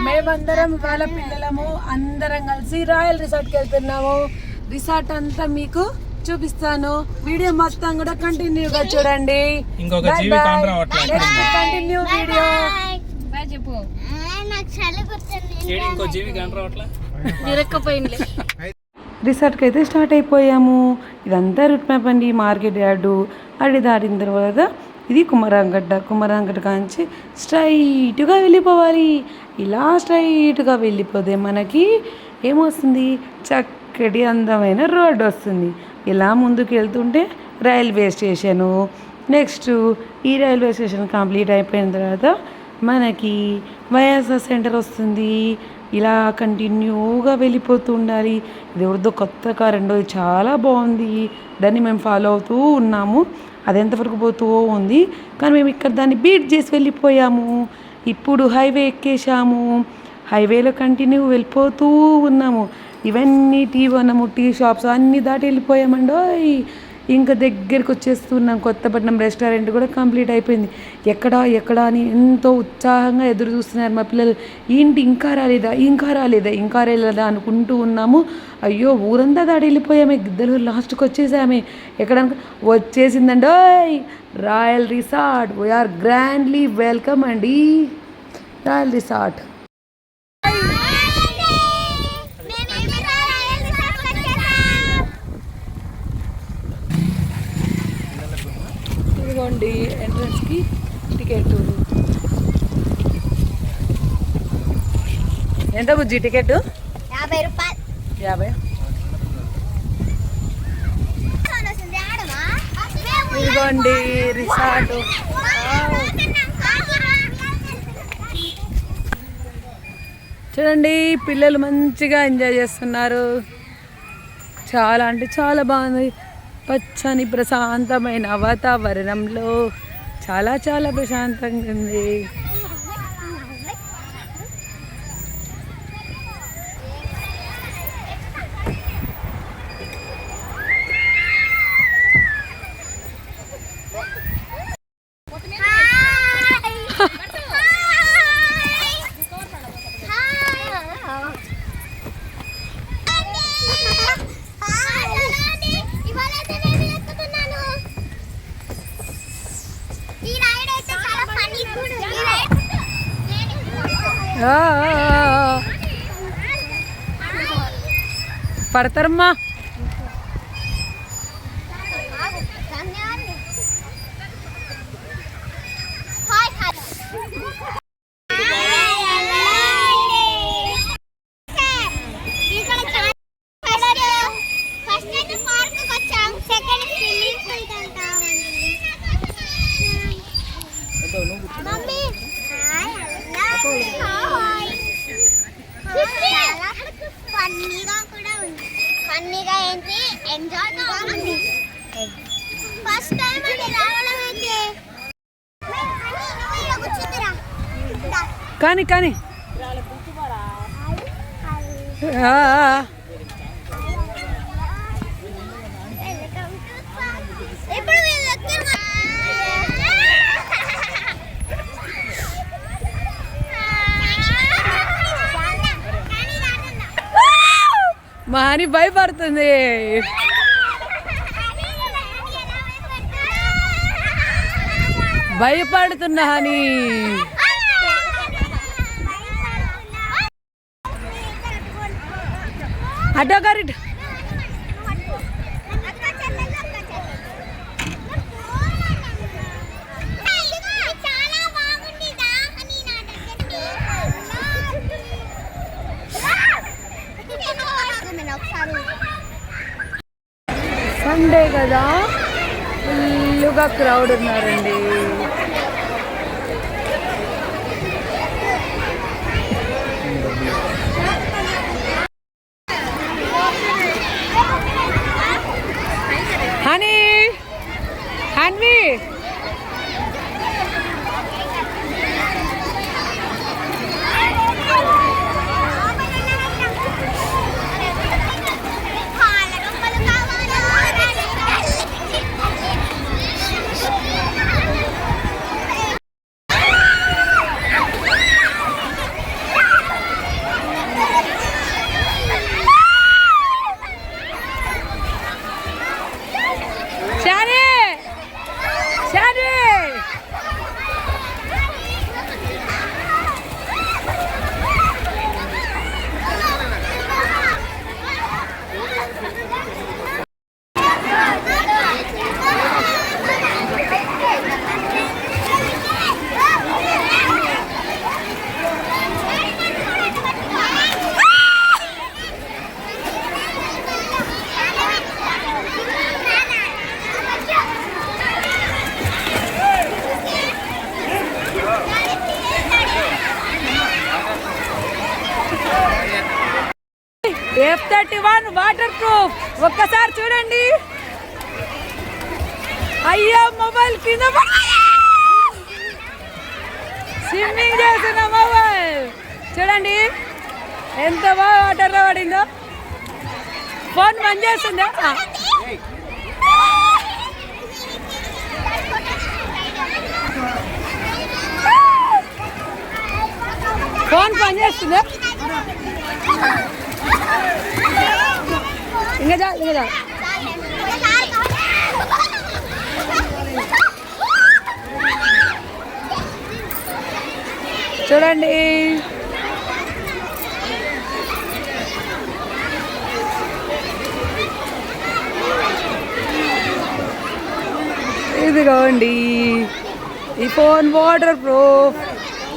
మేమందరం ఇవాళ పిల్లలము అందరం కలిసి రాయల్ రిసార్ట్కి వెళ్తున్నాము. రిసార్ట్ అంతా మీకు చూపిస్తాను. వీడియో మొత్తం కూడా కంటిన్యూగా చూడండి. కంటిన్యూ వీడియో రిసార్ట్కి అయితే స్టార్ట్ అయిపోయాము. ఇదంతా రూట్ మ్యాప్ అండి. మార్కెట్ యార్డు అది దాటిన తర్వాత ఇది కుమరాంగడ్డ కాంచి స్ట్రైట్గా వెళ్ళిపోవాలి. ఇలా స్ట్రైట్గా వెళ్ళిపోతే మనకి ఏమొస్తుంది, చక్కటి అందమైన రోడ్డు వస్తుంది. ఇలా ముందుకు వెళ్తుంటే రైల్వే స్టేషను. నెక్స్ట్ ఈ రైల్వే స్టేషన్ కంప్లీట్ అయిపోయిన తర్వాత మనకి వైఎస్ఆర్ సెంటర్ వస్తుంది. ఇలా కంటిన్యూగా వెళ్ళిపోతూ ఉండాలి. ఇది ఎవరిదో కొత్త కార్ అండి, చాలా బాగుంది. దాన్ని మేము ఫాలో అవుతూ ఉన్నాము. అది ఎంతవరకు పోతూ ఉంది కానీ మేము ఇక్కడ దాన్ని బీట్ చేసి వెళ్ళిపోయాము. ఇప్పుడు హైవే ఎక్కేసాము. హైవేలో కంటిన్యూ వెళ్ళిపోతూ ఉన్నాము. ఇవన్నీ టీ వనము, టీ షాప్స్ అన్నీ దాటి వెళ్ళిపోయామండి. ఇంకా దగ్గరికి వచ్చేస్తున్నాం. కొత్తపట్నం రెస్టారెంట్ కూడా కంప్లీట్ అయిపోయింది. ఎక్కడా అని ఎంతో ఉత్సాహంగా ఎదురు చూస్తున్నారు మా పిల్లలు. ఏంటి ఇంకా రాలేదా అనుకుంటూ ఉన్నాము. అయ్యో ఊరంతా దాడి వెళ్ళిపోయామే, గిద్దలు లాస్ట్కి వచ్చేసామే. వచ్చేసిందండి royal resort. We're grandly welcome అండి రాయల్ రిసార్ట్. ఇదిగోండి ఎంట్రన్స్కి టికెట్. ఎంత బుజ్జి టికెట్? 50 రూపాయలు. 50. ఇదిగోండి రిసార్ట్. చూడండి పిల్లలు మంచిగా ఎంజాయ్ చేస్తున్నారు. చాలా అంటే చాలా బాగుంది. పచ్చని ప్రశాంతమైన వాతావరణంలో చాలా చాలా ప్రశాంతంగా ఉంది. పడతారమ్మా. ఫన్నీగా ఏంటి ఎంజాయ్ కావాలి. ఫస్ట్ టైం అది రావడం అయితే కానీ మాని భయపడుతుంది. భయపడుతున్నా అని అడ్డగారి సండే కదా, ఫుల్గా క్రౌడ్ ఉన్నారండి. Honey S31 water proof. ఒక్కసారి చూడండి. అయ్యో మొబైల్ కింద స్విమ్మింగ్ చేసిన మొబైల్ చూడండి ఎంత బాగా వాటర్లో పడిందో. ఫోన్ బంద్ చేస్తుందా? ఫోన్ పని చేస్తుందా? ఇంకా చాలు ఇంకా చాలు. చూడండి ఇదిగోండి ఈ ఫోన్ వాటర్ ప్రూఫ్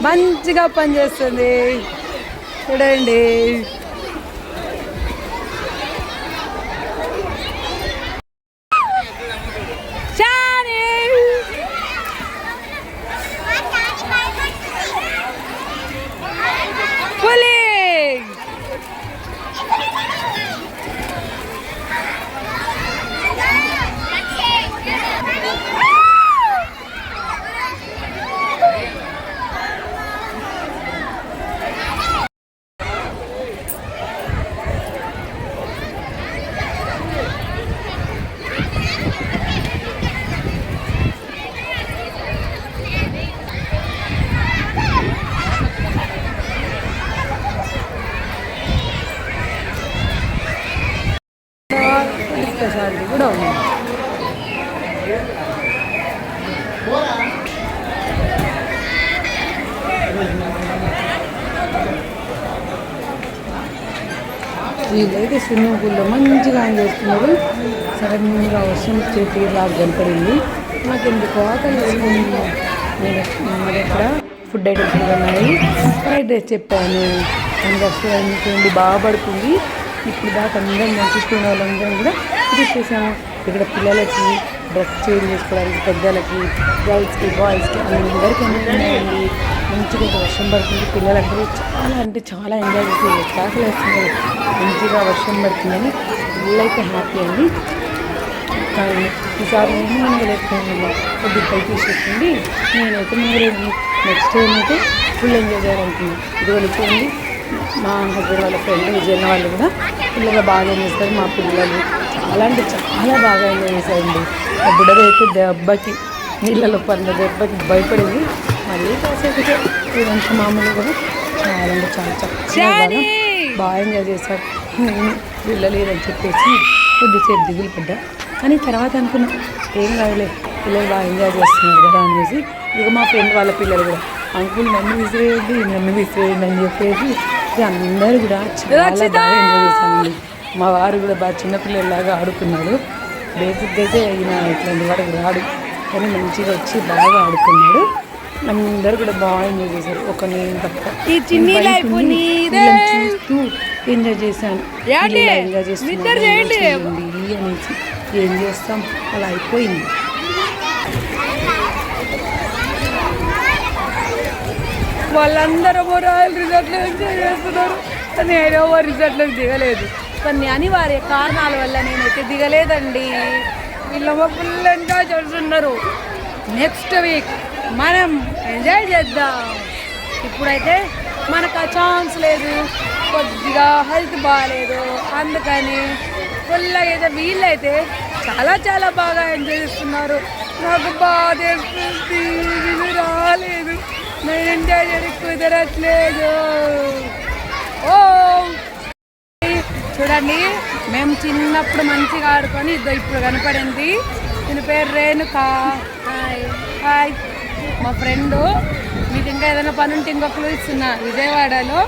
మంచిగా పనిచేస్తుంది. చూడండి స్పెషాలిటీ కూడా ఉంది. వీళ్ళైతే స్విమ్మింగ్ పూల్లో మంచిగా ఆన్ చేస్తున్నారు. సడన్గా వర్షం చేతిలాగా కనపడింది. నాకు ఎందుకు ఆకలి వేసుకుంది. నేను మన దగ్గర ఫుడ్ ఐటమ్స్ కూడా ఉన్నాయి. ఫ్రైడ్ రైస్ చెప్పాను. దాని రెస్టారెంట్ బాగా పడుతుంది. ఇప్పుడు దాకా అందరం చూసుకునే వాళ్ళందరం కూడా చేసాము. ఇక్కడ పిల్లలకి డ్రెస్ చేంజ్ చేసుకోవడానికి, పెద్దలకి, గర్ల్స్కి, బాయ్స్కి అందరికీ ఉన్నాయండి. మంచిగా వర్షం పడుతుంది. పిల్లలందరూ చాలా ఎంజాయ్ చేసి క్లాసులు వేస్తున్నారు. మంచిగా వర్షం పడుతుందని పిల్లలైతే హ్యాపీ అండి. కానీ ఈసారి నేను మునగలేకపోయింది. కొద్దిగా పై తీసేస్తుంది. నేనైతే మునగలేదు. నెక్స్ట్ టైం అయితే ఫుల్ ఎంజాయ్ చేయాలనుకుంది. ఇది చూడండి మా హస్బెండ్ వాళ్ళ ఫ్రెండ్ విజయన్న వాళ్ళు కూడా పిల్లలు బాగా ఎంజాయ్ చేస్తారు. మా పిల్లలు చాలా బాగా ఎంజాయ్ చేశారండి. ఆ బుడగైతే దెబ్బకి నీళ్ళలో పడిన దెబ్బకి భయపడింది. మళ్ళీ కాసేపు ఇదంతా మామూలుగా కూడా చాలా చక్కగా బాగా ఎంజాయ్ చేశారు. పిల్లలు అని చెప్పేసి కొద్దిసేపు దిగులు పడ్డా. కానీ తర్వాత అనుకున్నా ఏం కాదులే, పిల్లలు బాగా ఎంజాయ్ చేస్తున్నారు కదా అనేసి. ఇక మా ఫ్రెండ్ వాళ్ళ పిల్లలు కూడా అంకుల్ నన్ను విసిరేయండి అని చెప్పేసి అందరూ కూడా చాలా బాగా ఎంజాయ్ చేశానండి. మా వారు కూడా బాగా చిన్నపిల్లలాగా ఆడుకున్నాడు. బేసిక్గా అయితే ఈయన ఇట్లాంటి వాడికి రాడు, కానీ మంచిగా వచ్చి బాగా ఆడుకున్నాడు. అందరూ కూడా బాగా ఎంజాయ్ చేశారు. ఒక నేను తప్ప చూస్తూ ఎంజాయ్ చేశాను. ఎంజాయ్ చేస్తున్నాను అనేసి ఏం చేస్తాం, అలా అయిపోయింది. వాళ్ళందరూ రాయల్ రిసార్ట్లో ఎంజాయ్ చేస్తున్నారు. కానీ ఐరోవా రిసార్ట్లోకి దిగలేదు. కొన్ని అనివార్య కారణాల వల్ల నేనైతే దిగలేదండి. వీళ్ళమ్మ ఫుల్ ఎంజాయ్ చేస్తున్నారు. నెక్స్ట్ వీక్ మనం ఎంజాయ్ చేద్దాం. ఇప్పుడైతే మనకు ఆ ఛాన్స్ లేదు, కొద్దిగా హెల్త్ బాగాలేదు. అందుకని ఫుల్గా అయితే వీళ్ళైతే చాలా బాగా ఎంజాయ్ చేస్తున్నారు. నాకు బాధ వేస్తుంది, రాలేదు, నేను ఎంజాయ్ చేయడానికి కుదరట్లేదు. ఓ చూడండి, మేము చిన్నప్పుడు మంచిగా ఆడుకొని ఇప్పుడు కనపడింది. దీని పేరు రేణుక. హాయ్ మా ఫ్రెండు. మీకు ఇంకా ఏదైనా పని ఉంటే ఇంకొక క్లూ ఇస్తున్నా. విజయవాడలో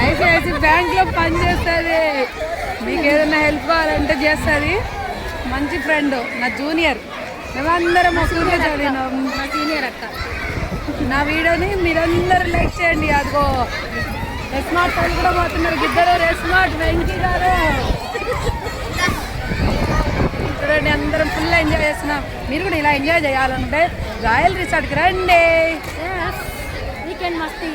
ఐసిఐసి బ్యాంక్లో పని చేస్తుంది. మీకు ఏదైనా హెల్ప్ కావాలంటే చేస్తుంది. మంచి ఫ్రెండ్, నా జూనియర్. మేమందరం మా స్కూల్లో చదివినాం. నా సీనియర్ అక్క. నా వీడియోని మీరందరూ లైక్ చేయండి. అదిగో రెస్మార్ట్ వాళ్ళు కూడా పోతున్నారు. ఇద్దరు రెస్మార్ట్ వెంకీ గారు. చూడండి, అందరం ఫుల్ ఎంజాయ్ చేస్తున్నాం. మీరు కూడా ఇలా ఎంజాయ్ చేయాలంటే రాయల్ రిసార్ట్కి రండి. వీకెండ్ మస్తీ.